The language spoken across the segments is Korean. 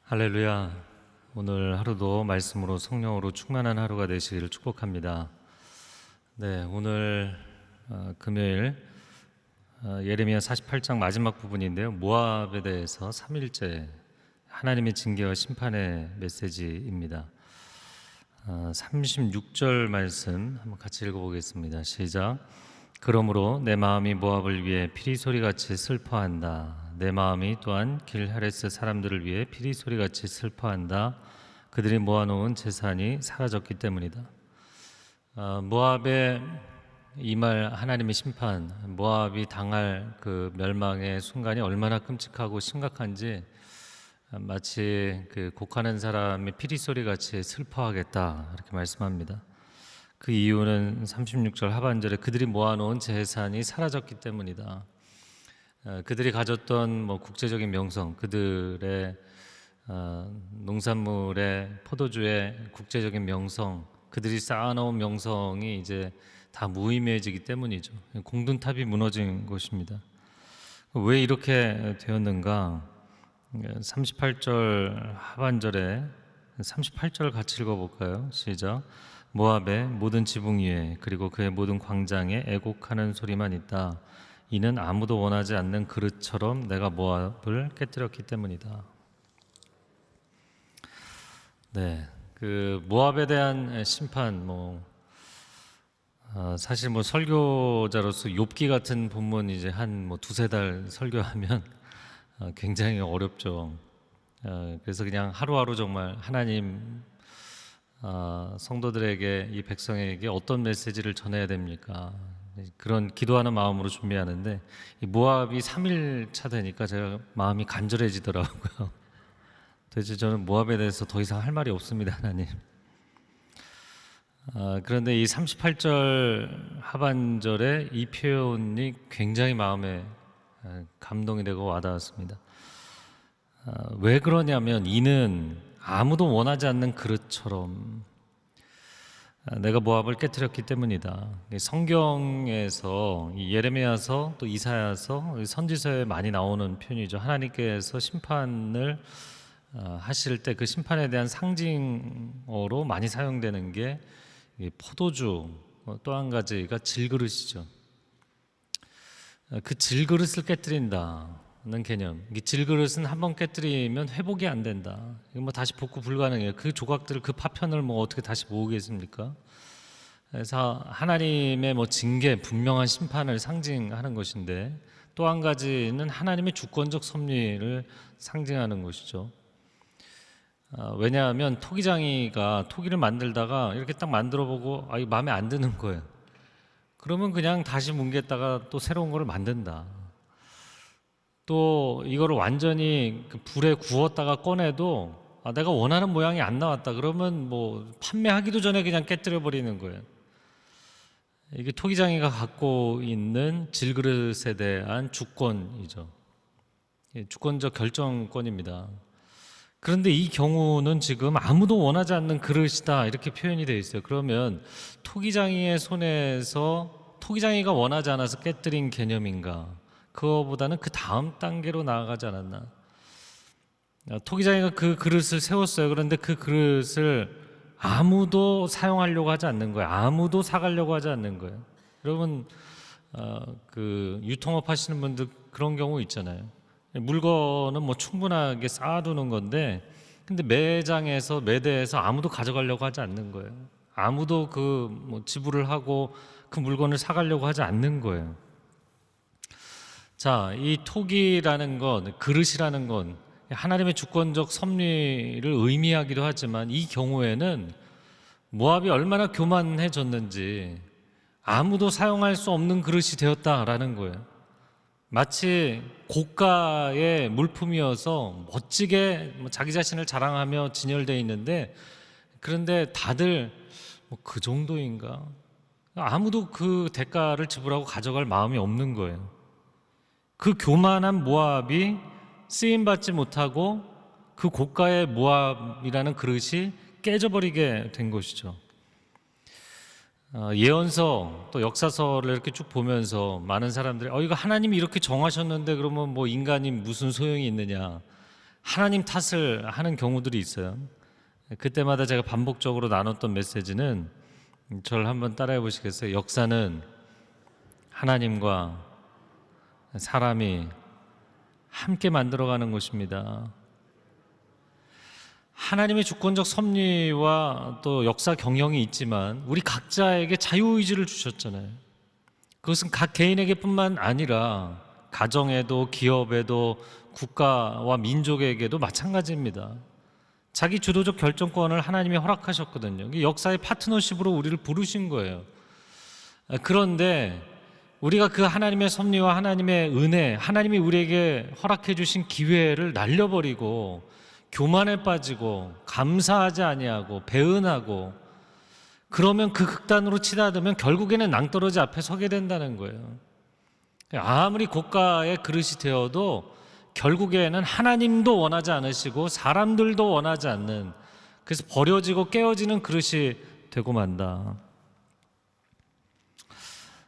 할렐루야. 오늘 하루도 말씀으로 성령으로 충만한 하루가 되시기를 축복합니다. 네, 오늘 금요일 예레미야 48장 마지막 부분인데요. 모압에 대해서 3일째 하나님의 징계와 심판의 메시지입니다. 36절 말씀 한번 같이 읽어보겠습니다. 시작. 그러므로 내 마음이 모압을 위해 피리 소리같이 슬퍼한다. 내 마음이 또한 길헤레스 사람들을 위해 피리 소리같이 슬퍼한다. 그들이 모아놓은 재산이 사라졌기 때문이다. 모압의 임할 하나님의 심판, 모압이 당할 그 멸망의 순간이 얼마나 끔찍하고 심각한지 마치 그 곡하는 사람의 피리 소리같이 슬퍼하겠다 이렇게 말씀합니다. 그 이유는 36절 하반절에 그들이 모아놓은 재산이 사라졌기 때문이다. 그들이 가졌던 국제적인 명성, 그들의 농산물의 포도주의 국제적인 명성, 그들이 쌓아놓은 명성이 이제 다 무의미해지기 때문이죠. 공든탑이 무너진 것입니다. 왜 이렇게 되었는가? 38절 하반절에 38절 같이 읽어볼까요? 시작. 모압의 모든 지붕 위에 그리고 그의 모든 광장에 애곡하는 소리만 있다. 이는 아무도 원하지 않는 그릇처럼 내가 모압을 깨뜨렸기 때문이다. 네, 그 모압에 대한 심판, 사실 설교자로서 욥기 같은 본문 이제 한 두세 달 설교하면 굉장히 어렵죠. 그래서 그냥 하루하루 정말 하나님 성도들에게, 이 백성에게 어떤 메시지를 전해야 됩니까? 그런 기도하는 마음으로 준비하는데 이 모압이 3일 차 되니까 제가 마음이 간절해지더라고요. 도대체 저는 모압에 대해서 더 이상 할 말이 없습니다, 하나님. 그런데 이 38절 하반절에 이 표현이 굉장히 마음에 감동이 되고 와닿았습니다. 왜 그러냐면 이는 아무도 원하지 않는 그릇처럼 내가 모압을 깨뜨렸기 때문이다. 성경에서 예레미야서 또 이사야서 선지서에 많이 나오는 표현이죠. 하나님께서 심판을 하실 때 그 심판에 대한 상징어로 많이 사용되는 게 포도주, 또 한 가지가 질그릇이죠. 그 질그릇을 깨뜨린다는 개념. 이 질그릇은 한번 깨뜨리면 회복이 안 된다. 이거 다시 복구 불가능해요. 그 조각들을, 그 파편을 어떻게 다시 모으겠습니까? 그래서 하나님의 징계, 분명한 심판을 상징하는 것인데, 또 한 가지는 하나님의 주권적 섭리를 상징하는 것이죠. 왜냐하면 토기장이가 토기를 만들다가 이렇게 딱 만들어보고 이거 마음에 안 드는 거예요. 그러면 그냥 다시 뭉갰다가 또 새로운 거를 만든다. 또 이거를 완전히 불에 구웠다가 꺼내도 내가 원하는 모양이 안 나왔다. 그러면 판매하기도 전에 그냥 깨뜨려 버리는 거예요. 이게 토기장이가 갖고 있는 질그릇에 대한 주권이죠. 주권적 결정권입니다. 그런데 이 경우는 지금 아무도 원하지 않는 그릇이다 이렇게 표현이 되어 있어요. 그러면 토기장이의 손에서 토기장이가 원하지 않아서 깨뜨린 개념인가? 그거보다는 그 다음 단계로 나아가지 않았나? 토기장이가 그 그릇을 세웠어요. 그런데 그 그릇을 아무도 사용하려고 하지 않는 거예요. 아무도 사가려고 하지 않는 거예요. 여러분 그 유통업 하시는 분들 그런 경우 있잖아요. 물건은 충분하게 쌓아두는 건데 근데 매장에서 매대에서 아무도 가져가려고 하지 않는 거예요. 아무도 지불을 하고 그 물건을 사가려고 하지 않는 거예요. 자, 이 토기라는 건, 그릇이라는 건 하나님의 주권적 섭리를 의미하기도 하지만 이 경우에는 모압이 얼마나 교만해졌는지 아무도 사용할 수 없는 그릇이 되었다라는 거예요. 마치 고가의 물품이어서 멋지게 자기 자신을 자랑하며 진열되어 있는데 그런데 다들 그 정도인가? 아무도 그 대가를 지불하고 가져갈 마음이 없는 거예요. 그 교만한 모압이 쓰임받지 못하고 그 고가의 모압이라는 그릇이 깨져버리게 된 것이죠. 예언서 또 역사서를 이렇게 쭉 보면서 많은 사람들이 이거 하나님이 이렇게 정하셨는데 그러면 인간이 무슨 소용이 있느냐, 하나님 탓을 하는 경우들이 있어요. 그때마다 제가 반복적으로 나눴던 메시지는, 저를 한번 따라해 보시겠어요? 역사는 하나님과 사람이 함께 만들어가는 것입니다. 하나님의 주권적 섭리와 또 역사 경영이 있지만 우리 각자에게 자유의지를 주셨잖아요. 그것은 각 개인에게뿐만 아니라 가정에도 기업에도 국가와 민족에게도 마찬가지입니다. 자기 주도적 결정권을 하나님이 허락하셨거든요. 역사의 파트너십으로 우리를 부르신 거예요. 그런데 우리가 그 하나님의 섭리와 하나님의 은혜, 하나님이 우리에게 허락해 주신 기회를 날려버리고 교만에 빠지고 감사하지 아니하고 배은하고, 그러면 그 극단으로 치닫으면 결국에는 낭떠러지 앞에 서게 된다는 거예요. 아무리 고가의 그릇이 되어도 결국에는 하나님도 원하지 않으시고 사람들도 원하지 않는, 그래서 버려지고 깨어지는 그릇이 되고 만다.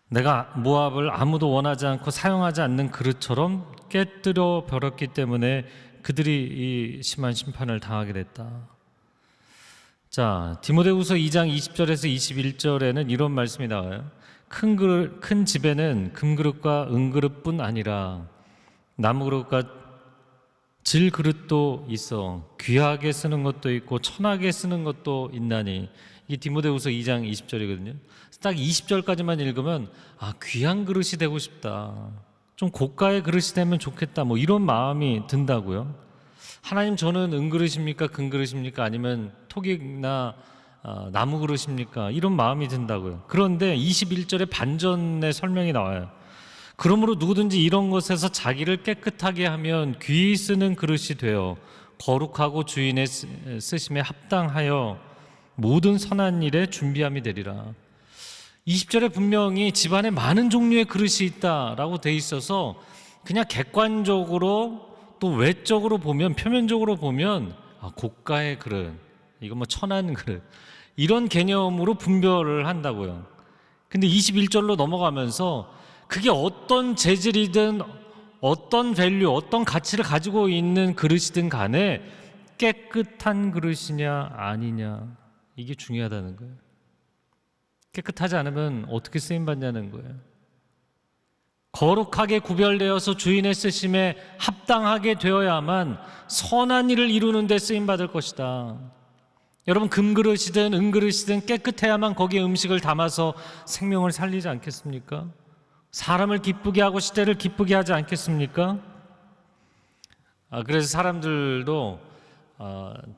내가 모압을 아무도 원하지 않고 사용하지 않는 그릇처럼 깨뜨려 버렸기 때문에 그들이 이 심한 심판을 당하게 됐다. 자, 디모데후서 2장 20절에서 21절에는 이런 말씀이 나와요. 큰 집에는 금그릇과 은그릇뿐 아니라 나무그릇과 질그릇도 있어 귀하게 쓰는 것도 있고 천하게 쓰는 것도 있나니. 이게 디모데후서 2장 20절이거든요. 딱 20절까지만 읽으면 귀한 그릇이 되고 싶다, 좀 고가의 그릇이 되면 좋겠다, 뭐 이런 마음이 든다고요. 하나님, 저는 은그릇입니까 금그릇입니까 아니면 토기나 나무 그릇입니까? 이런 마음이 든다고요. 그런데 21절에 반전의 설명이 나와요. 그러므로 누구든지 이런 것에서 자기를 깨끗하게 하면 귀히 쓰는 그릇이 되어 거룩하고 주인의 쓰심에 합당하여 모든 선한 일에 준비함이 되리라. 20절에 분명히 집안에 많은 종류의 그릇이 있다라고 돼 있어서 그냥 객관적으로 또 외적으로 보면, 표면적으로 보면 고가의 그릇, 이거 뭐 천한 그릇, 이런 개념으로 분별을 한다고요. 근데 21절로 넘어가면서 그게 어떤 재질이든 어떤 밸류, 어떤 가치를 가지고 있는 그릇이든 간에 깨끗한 그릇이냐 아니냐, 이게 중요하다는 거예요. 깨끗하지 않으면 어떻게 쓰임받냐는 거예요. 거룩하게 구별되어서 주인의 쓰심에 합당하게 되어야만 선한 일을 이루는 데 쓰임받을 것이다. 여러분, 금그릇이든 은그릇이든 깨끗해야만 거기에 음식을 담아서 생명을 살리지 않겠습니까? 사람을 기쁘게 하고 시대를 기쁘게 하지 않겠습니까? 그래서 사람들도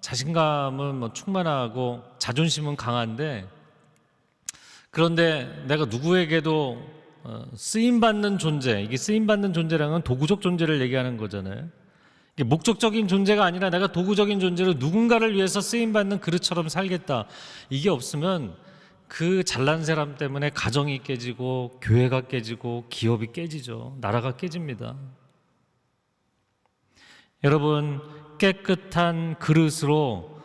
자신감은 뭐 충만하고 자존심은 강한데, 그런데 내가 누구에게도 쓰임받는 존재, 이게 쓰임받는 존재라는 건 도구적 존재를 얘기하는 거잖아요. 이게 목적적인 존재가 아니라 내가 도구적인 존재로 누군가를 위해서 쓰임받는 그릇처럼 살겠다, 이게 없으면 그 잘난 사람 때문에 가정이 깨지고 교회가 깨지고 기업이 깨지죠. 나라가 깨집니다. 여러분, 깨끗한 그릇으로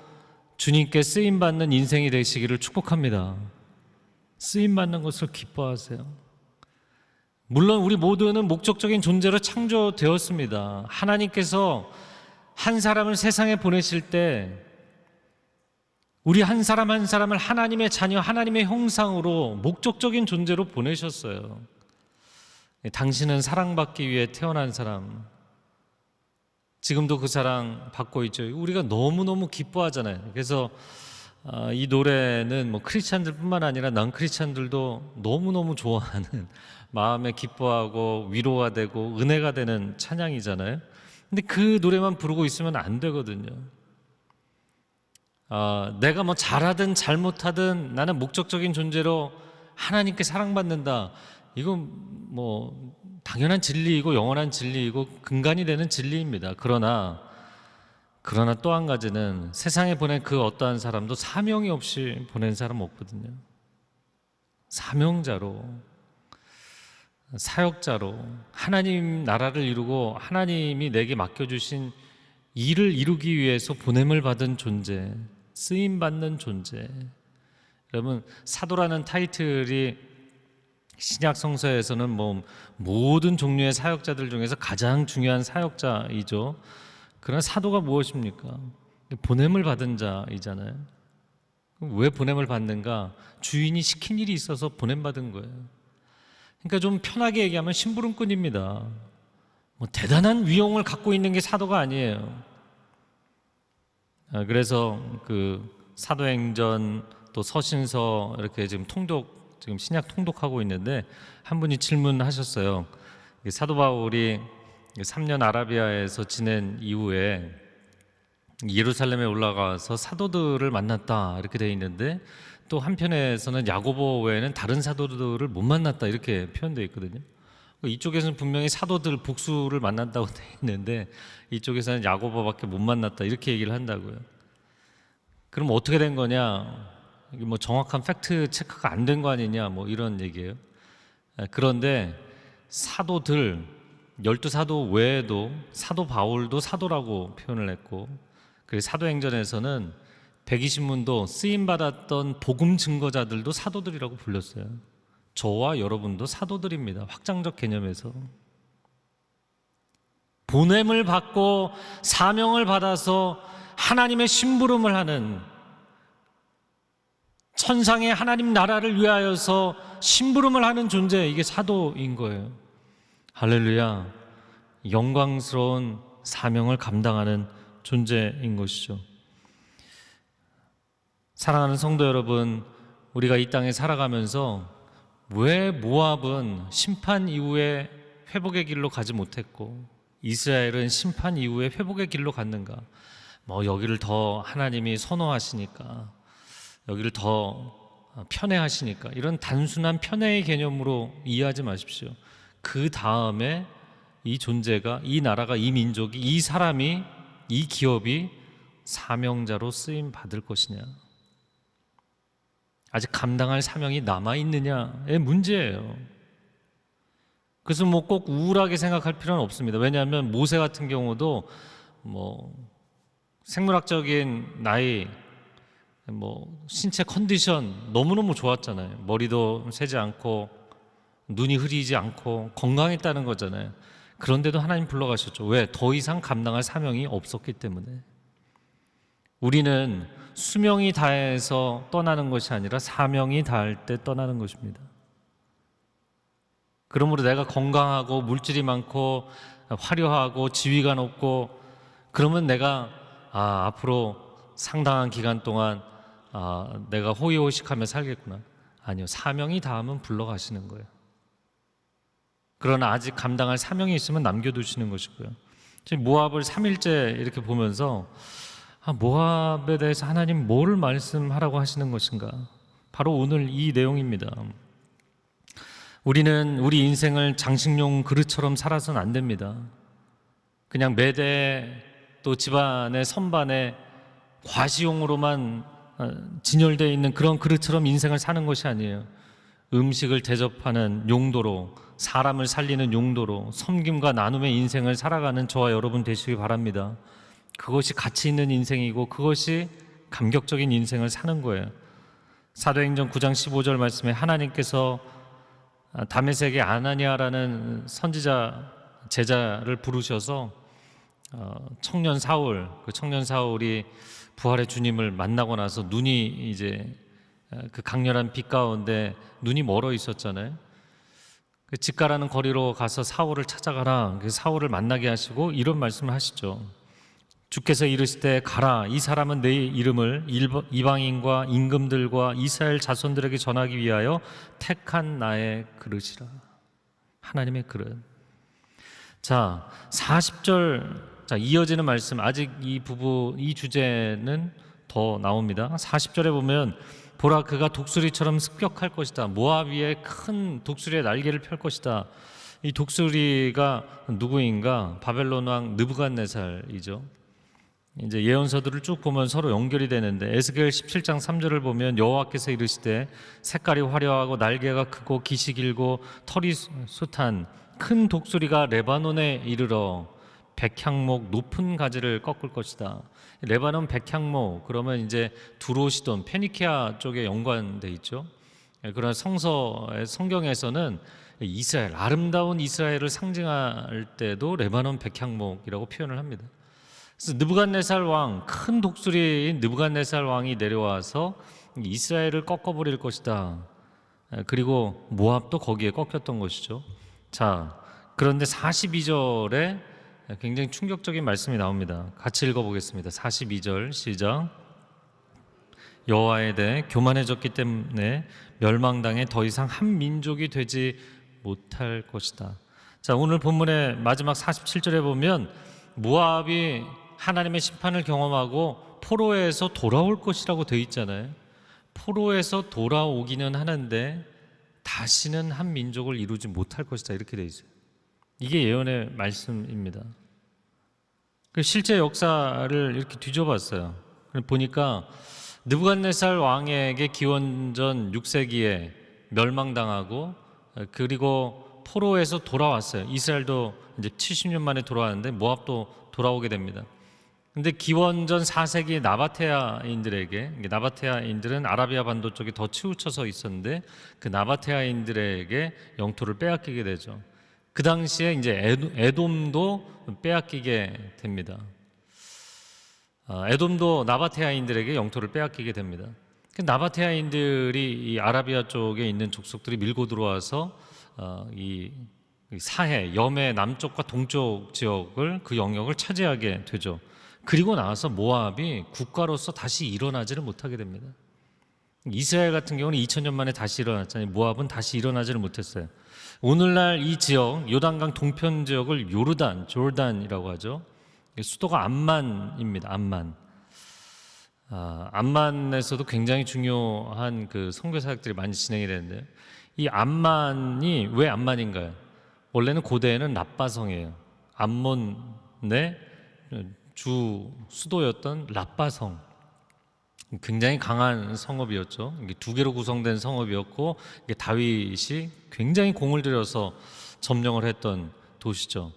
주님께 쓰임받는 인생이 되시기를 축복합니다. 쓰임받는 것을 기뻐하세요. 물론 우리 모두는 목적적인 존재로 창조되었습니다. 하나님께서 한 사람을 세상에 보내실 때 우리 한 사람 한 사람을 하나님의 자녀, 하나님의 형상으로 목적적인 존재로 보내셨어요. 당신은 사랑받기 위해 태어난 사람, 지금도 그 사랑 받고 있죠. 우리가 너무너무 기뻐하잖아요. 그래서 이 노래는 뭐 크리스찬들뿐만 아니라 난 크리스찬들도 너무너무 좋아하는, 마음에 기뻐하고 위로가 되고 은혜가 되는 찬양이잖아요. 근데 그 노래만 부르고 있으면 안 되거든요. 내가 뭐 잘하든 잘못하든 나는 목적적인 존재로 하나님께 사랑받는다, 이건 뭐 당연한 진리이고 영원한 진리이고 근간이 되는 진리입니다. 그러나 또 한 가지는 세상에 보낸 그 어떠한 사람도 사명이 없이 보낸 사람 없거든요. 사명자로, 사역자로 하나님 나라를 이루고 하나님이 내게 맡겨주신 일을 이루기 위해서 보냄을 받은 존재, 쓰임받는 존재. 여러분, 사도라는 타이틀이 신약 성서에서는 뭐 모든 종류의 사역자들 중에서 가장 중요한 사역자이죠. 그러나 사도가 무엇입니까? 보냄을 받은 자이잖아요. 왜 보냄을 받는가? 주인이 시킨 일이 있어서 보냄받은 거예요. 그러니까 좀 편하게 얘기하면 심부름꾼입니다. 뭐 대단한 위용을 갖고 있는 게 사도가 아니에요. 그래서 그 사도행전 또 서신서 이렇게 지금 신약 통독하고 있는데 한 분이 질문하셨어요. 사도 바울이 3년 아라비아에서 지낸 이후에 예루살렘에 올라가서 사도들을 만났다 이렇게 돼 있는데, 또 한편에서는 야고보 외에는 다른 사도들을 못 만났다 이렇게 표현되어 있거든요. 이쪽에서는 분명히 사도들 복수를 만난다고 돼 있는데 이쪽에서는 야고보밖에 못 만났다 이렇게 얘기를 한다고요. 그럼 어떻게 된 거냐? 이게 뭐 정확한 팩트 체크가 안 된 거 아니냐? 뭐 이런 얘기예요. 그런데 사도들 12사도 외에도 사도 바울도 사도라고 표현을 했고, 그리고 사도행전에서는 120문도 쓰임받았던 복음 증거자들도 사도들이라고 불렸어요. 저와 여러분도 사도들입니다. 확장적 개념에서. 보냄을 받고 사명을 받아서 하나님의 심부름을 하는, 천상의 하나님 나라를 위하여서 심부름을 하는 존재, 이게 사도인 거예요. 할렐루야. 영광스러운 사명을 감당하는 존재인 것이죠. 사랑하는 성도 여러분, 우리가 이 땅에 살아가면서 왜 모압은 심판 이후에 회복의 길로 가지 못했고 이스라엘은 심판 이후에 회복의 길로 갔는가? 뭐 여기를 더 하나님이 선호하시니까, 여기를 더 편애하시니까, 이런 단순한 편애의 개념으로 이해하지 마십시오. 그 다음에 이 존재가, 이 나라가, 이 민족이, 이 사람이, 이 기업이 사명자로 쓰임 받을 것이냐, 아직 감당할 사명이 남아있느냐의 문제예요. 그래서 뭐 꼭 우울하게 생각할 필요는 없습니다. 왜냐하면 모세 같은 경우도 뭐 생물학적인 나이, 뭐 신체 컨디션 너무너무 좋았잖아요. 머리도 새지 않고 눈이 흐리지 않고 건강했다는 거잖아요. 그런데도 하나님 불러가셨죠. 왜? 더 이상 감당할 사명이 없었기 때문에. 우리는 수명이 다해서 떠나는 것이 아니라 사명이 다할 때 떠나는 것입니다. 그러므로 내가 건강하고 물질이 많고 화려하고 지위가 높고 그러면 내가 앞으로 상당한 기간 동안 내가 호의호식하며 살겠구나. 아니요, 사명이 닿으면 불러가시는 거예요. 그러나 아직 감당할 사명이 있으면 남겨두시는 것이고요. 지금 모압을 3일째 이렇게 보면서 모압에 대해서 하나님 뭘 말씀하라고 하시는 것인가? 바로 오늘 이 내용입니다. 우리는 우리 인생을 장식용 그릇처럼 살아서는 안 됩니다. 그냥 매대 또 집안의 선반에 과시용으로만 진열되어 있는 그런 그릇처럼 인생을 사는 것이 아니에요. 음식을 대접하는 용도로, 사람을 살리는 용도로 섬김과 나눔의 인생을 살아가는 저와 여러분 되시기 바랍니다. 그것이 가치 있는 인생이고 그것이 감격적인 인생을 사는 거예요. 사도행전 9장 15절 말씀에 하나님께서 다메섹의 아나니아라는 선지자 제자를 부르셔서 청년 사울, 그 청년 사울이 부활의 주님을 만나고 나서 눈이 이제 그 강렬한 빛 가운데 눈이 멀어 있었잖아요. 그 집가라는 거리로 가서 사울을 찾아가라. 그 사울을 만나게 하시고 이런 말씀을 하시죠. 주께서 이르시되 가라, 이 사람은 내 이름을 이방인과 임금들과 이스라엘 자손들에게 전하기 위하여 택한 나의 그릇이라. 하나님의 그릇. 자, 40절, 자, 이어지는 말씀, 아직 이 주제는 더 나옵니다. 40절에 보면 보라, 그가 독수리처럼 습격할 것이다. 모압 위에 큰 독수리의 날개를 펼 것이다. 이 독수리가 누구인가? 바벨론 왕 느부갓네살이죠. 이제 예언서들을 쭉 보면 서로 연결이 되는데, 에스겔 17장 3절을 보면 여호와께서 이르시되 색깔이 화려하고 날개가 크고 깃이 길고 털이 숱한 큰 독수리가 레바논에 이르러 백향목 높은 가지를 꺾을 것이다. 레바논 백향목, 그러면 이제 두로시돈, 페니키아 쪽에 연관돼 있죠. 그런 성경에서는 이스라엘, 아름다운 이스라엘을 상징할 때도 레바논 백향목이라고 표현을 합니다. 그래서 느부갓네살 왕, 큰 독수리인 느부갓네살 왕이 내려와서 이스라엘을 꺾어버릴 것이다. 그리고 모압도 거기에 꺾였던 것이죠. 자, 그런데 42절에 굉장히 충격적인 말씀이 나옵니다. 같이 읽어보겠습니다. 42절 시작. 여호와에 대해 교만해졌기 때문에 멸망당해 더 이상 한 민족이 되지 못할 것이다. 자, 오늘 본문의 마지막 47절에 보면 모압이 하나님의 심판을 경험하고 포로에서 돌아올 것이라고 되어 있잖아요. 포로에서 돌아오기는 하는데 다시는 한 민족을 이루지 못할 것이다, 이렇게 되어 있어요. 이게 예언의 말씀입니다. 실제 역사를 이렇게 뒤져봤어요. 보니까 느부갓네살 왕에게 기원전 6세기에 멸망당하고 그리고 포로에서 돌아왔어요. 이스라엘도 이제 70년 만에 돌아왔는데 모압도 돌아오게 됩니다. 근데 기원전 4세기 나바테아인들에게, 나바테아인들은 아라비아 반도 쪽에 더 치우쳐서 있었는데 그 나바테아인들에게 영토를 빼앗기게 되죠. 그 당시에 이제 에돔도 빼앗기게 됩니다. 에돔도 나바테아인들에게 영토를 빼앗기게 됩니다. 나바테아인들이 이 아라비아 쪽에 있는 족속들이 밀고 들어와서 이 사해, 염해 남쪽과 동쪽 지역을, 그 영역을 차지하게 되죠. 그리고 나서 모압이 국가로서 다시 일어나지를 못하게 됩니다. 이스라엘 같은 경우는 2000년 만에 다시 일어났잖아요. 모압은 다시 일어나지를 못했어요. 오늘날 이 지역, 요단강 동편 지역을 조르단이라고 하죠. 수도가 암만입니다. 암만. 암만에서도 굉장히 중요한 그 선교 사역들이 많이 진행이 되는데, 이 암만이 왜 암만인가요? 원래는 고대에는 랍바성이에요. 암몬의 주 수도였던 랍바성, 굉장히 강한 성읍이었죠. 이게 두 개로 구성된 성읍이었고, 이게 다윗이 굉장히 공을 들여서 점령을 했던 도시죠.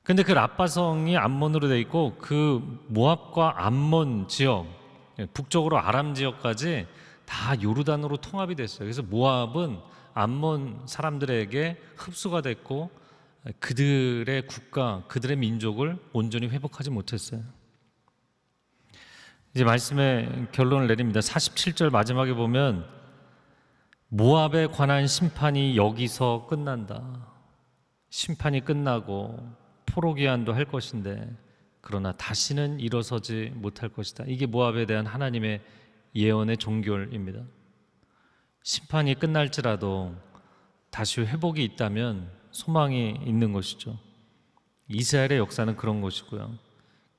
근데 그 랍바성이 암몬으로 돼 있고, 그 모압과 암몬 지역, 북쪽으로 아람 지역까지 다 요르단으로 통합이 됐어요. 그래서 모압은 암몬 사람들에게 흡수가 됐고 그들의 국가, 그들의 민족을 온전히 회복하지 못했어요. 이제 말씀의 결론을 내립니다. 47절 마지막에 보면 모압에 관한 심판이 여기서 끝난다. 심판이 끝나고 포로기한도 할 것인데 그러나 다시는 일어서지 못할 것이다. 이게 모압에 대한 하나님의 예언의 종결입니다. 심판이 끝날지라도 다시 회복이 있다면 소망이 있는 것이죠. 이스라엘의 역사는 그런 것이고요.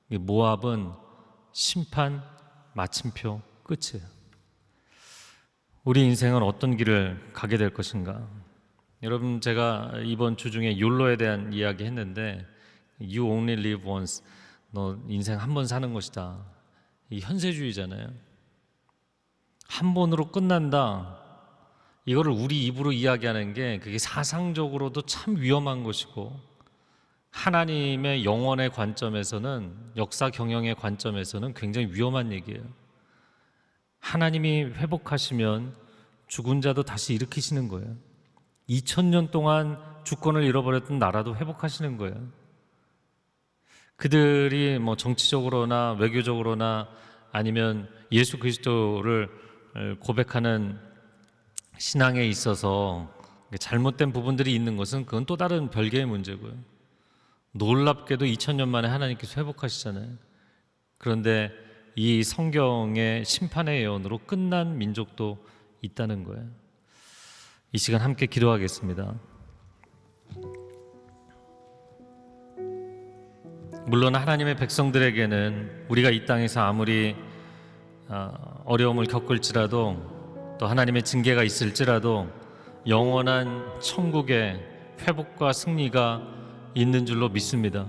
모압은 심판, 마침표, 끝이에요. 우리 인생은 어떤 길을 가게 될 것인가? 여러분, 제가 이번 주 중에 욜로에 대한 이야기 했는데, You only live once. 너 인생 한 번 사는 것이다. 이 현세주의잖아요. 한 번으로 끝난다. 이거를 우리 입으로 이야기하는 게 그게 사상적으로도 참 위험한 것이고, 하나님의 영원의 관점에서는, 역사 경영의 관점에서는 굉장히 위험한 얘기예요. 하나님이 회복하시면 죽은 자도 다시 일으키시는 거예요. 2000년 동안 주권을 잃어버렸던 나라도 회복하시는 거예요. 그들이 뭐 정치적으로나 외교적으로나 아니면 예수 그리스도를 고백하는 신앙에 있어서 잘못된 부분들이 있는 것은 그건 또 다른 별개의 문제고요. 놀랍게도 2000년 만에 하나님께서 회복하시잖아요. 그런데 이 성경의 심판의 예언으로 끝난 민족도 있다는 거예요. 이 시간 함께 기도하겠습니다. 물론 하나님의 백성들에게는 우리가 이 땅에서 아무리 어려움을 겪을지라도 또 하나님의 징계가 있을지라도 영원한 천국의 회복과 승리가 있는 줄로 믿습니다.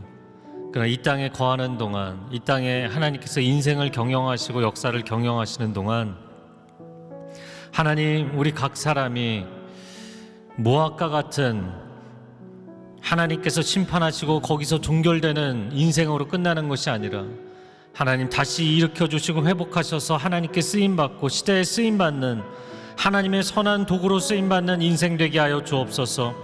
그러나 이 땅에 거하는 동안, 이 땅에 하나님께서 인생을 경영하시고 역사를 경영하시는 동안 하나님, 우리 각 사람이 모압과 같은 하나님께서 심판하시고 거기서 종결되는 인생으로 끝나는 것이 아니라 하나님 다시 일으켜주시고 회복하셔서 하나님께 쓰임받고 시대에 쓰임받는 하나님의 선한 도구로 쓰임받는 인생 되게 하여 주옵소서.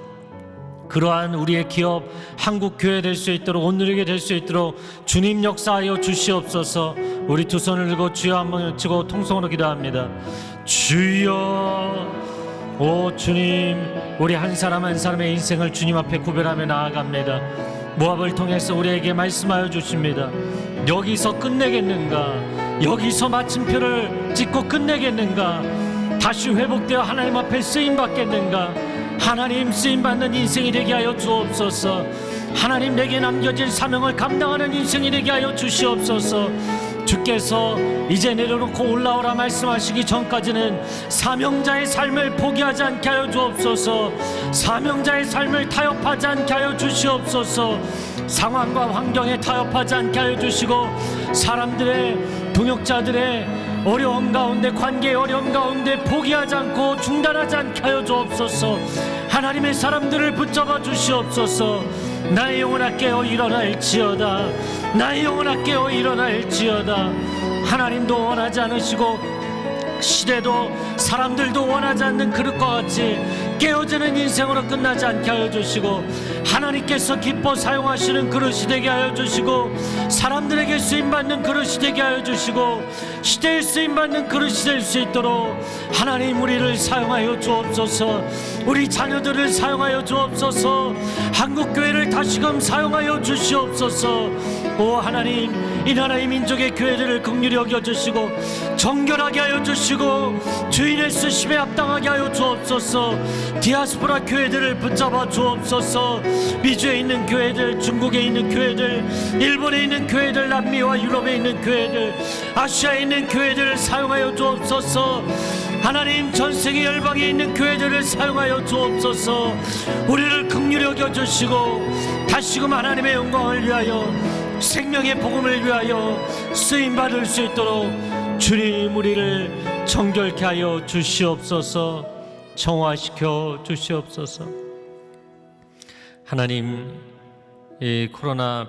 그러한 우리의 기업 한국교회 될 수 있도록 온누리교회 될 수 있도록 주님 역사하여 주시옵소서. 우리 두 손을 들고 주여 한번 외치고 통성으로 기도합니다. 주여, 오 주님, 우리 한 사람 한 사람의 인생을 주님 앞에 구별하며 나아갑니다. 모압을 통해서 우리에게 말씀하여 주십니다. 여기서 끝내겠는가? 여기서 마침표를 찍고 끝내겠는가? 다시 회복되어 하나님 앞에 쓰임받겠는가? 하나님 쓰임받는 인생이 되게 하여 주옵소서. 하나님 내게 남겨진 사명을 감당하는 인생이 되게 하여 주시옵소서. 주께서 이제 내려놓고 올라오라 말씀하시기 전까지는 사명자의 삶을 포기하지 않게 하여 주옵소서. 사명자의 삶을 타협하지 않게 하여 주시옵소서. 상황과 환경에 타협하지 않게 하여 주시고, 사람들의 동역자들의 어려움 가운데, 관계의 어려움 가운데 포기하지 않고 중단하지 않게 하여 주옵소서. 하나님의 사람들을 붙잡아 주시옵소서. 나의 영혼아 깨어 일어날지어다. 나의 영혼아 깨어 일어날지어다. 하나님도 원하지 않으시고 시대도 사람들도 원하지 않는 그릇과 같이 깨어지는 인생으로 끝나지 않게 하여 주시고, 하나님께서 기뻐 사용하시는 그릇이 되게 하여 주시고, 사람들에게 쓰임받는 그릇이 되게 하여 주시고, 시대에 쓰임받는 그릇이 될 수 있도록 하나님 우리를 사용하여 주옵소서. 우리 자녀들을 사용하여 주옵소서. 한국교회를 다시금 사용하여 주시옵소서. 오 하나님, 이 나라의 민족의 교회들을 긍휼히 여겨주시고 정결하게 하여 주시고 주인의 쓰심에 합당하게 하여 주옵소서. 디아스포라 교회들을 붙잡아 주옵소서. 미주에 있는 교회들, 중국에 있는 교회들, 일본에 있는 교회들, 남미와 유럽에 있는 교회들, 아시아에 있는 교회들을 사용하여 주옵소서. 하나님, 전세계 열방에 있는 교회들을 사용하여 주옵소서. 우리를 긍휼히 여겨주시고 다시금 하나님의 영광을 위하여, 생명의 복음을 위하여 쓰임받을 수 있도록 주님 우리를 정결케 하여 주시옵소서. 정화시켜 주시옵소서. 하나님, 이 코로나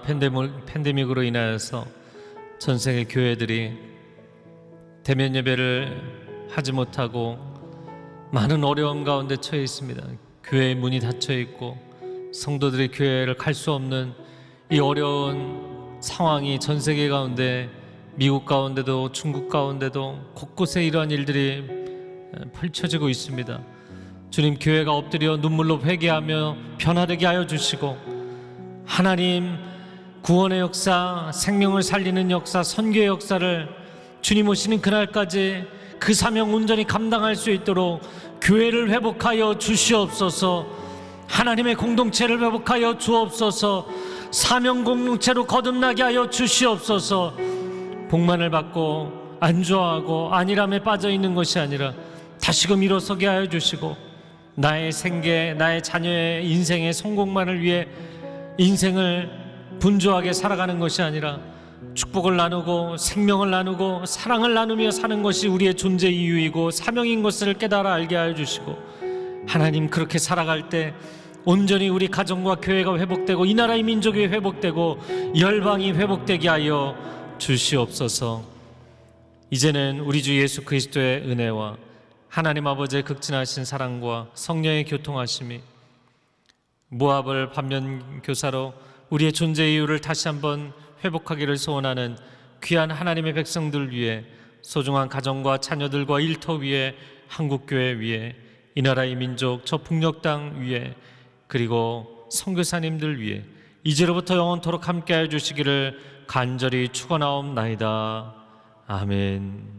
팬데믹으로 인하여서 전 세계 교회들이 대면 예배를 하지 못하고 많은 어려움 가운데 처해 있습니다. 교회의 문이 닫혀 있고 성도들이 교회를 갈 수 없는 이 어려운 상황이 전 세계 가운데, 미국 가운데도 중국 가운데도 곳곳에 이러한 일들이 펼쳐지고 있습니다. 주님, 교회가 엎드려 눈물로 회개하며 변화되게 하여 주시고, 하나님 구원의 역사, 생명을 살리는 역사, 선교의 역사를 주님 오시는 그날까지 그 사명 온전히 감당할 수 있도록 교회를 회복하여 주시옵소서. 하나님의 공동체를 회복하여 주옵소서. 사명 공동체로 거듭나게 하여 주시옵소서. 복만을 받고 안주하고 안일함에 빠져 있는 것이 아니라 다시금 일어서게 하여 주시고, 나의 생계, 나의 자녀의 인생의 성공만을 위해 인생을 분주하게 살아가는 것이 아니라 축복을 나누고 생명을 나누고 사랑을 나누며 사는 것이 우리의 존재 이유이고 사명인 것을 깨달아 알게 하여 주시고, 하나님, 그렇게 살아갈 때 온전히 우리 가정과 교회가 회복되고 이 나라의 민족이 회복되고 열방이 회복되게 하여 주시옵소서. 이제는 우리 주 예수 그리스도의 은혜와 하나님 아버지의 극진하신 사랑과 성령의 교통하심이, 모압을 반면교사로 우리의 존재 이유를 다시 한번 회복하기를 소원하는 귀한 하나님의 백성들 위해, 소중한 가정과 자녀들과 일터 위에, 한국교회 위에, 이 나라의 민족, 저 북녘 땅 위에, 그리고 선교사님들 위해 이제로부터 영원토록 함께하여 주시기를 간절히 축원하옵나이다. 아멘.